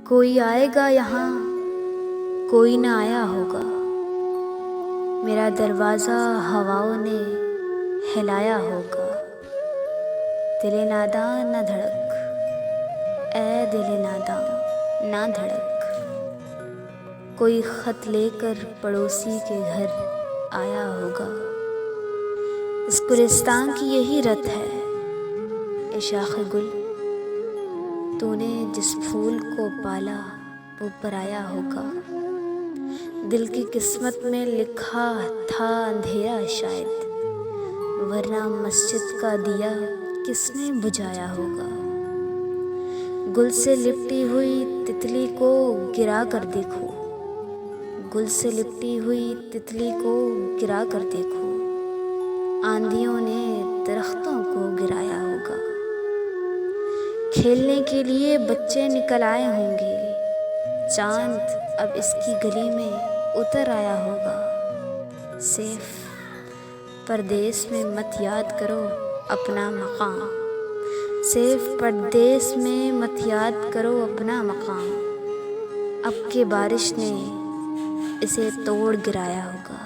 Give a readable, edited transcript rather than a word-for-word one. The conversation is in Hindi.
कोई आएगा यहाँ, कोई ना आया होगा। मेरा दरवाज़ा हवाओं ने हिलाया होगा। दिले नादां ना धड़क, ऐ दिले नादां ना धड़क। कोई ख़त लेकर पड़ोसी के घर आया होगा। इस गुलिस्तान की यही रत है, ए शाख़े गुल, तूने जिस फूल को पाला वो पराया होगा। दिल की किस्मत में लिखा था अंधेरा शायद, वरना मस्जिद का दिया किसने बुझाया होगा। गुल से लिपटी हुई तितली को गिरा कर देखो, गुल से लिपटी हुई तितली को गिरा कर देखो। आंधियों ने दरख्तों को गिराया होगा। खेलने के लिए बच्चे निकल आए होंगे। चांद अब इसकी गली में उतर आया होगा। सिर्फ परदेस में मत याद करो अपना मकाम, सिर्फ परदेस में मत याद करो अपना मकाम। अब के बारिश ने इसे तोड़ गिराया होगा।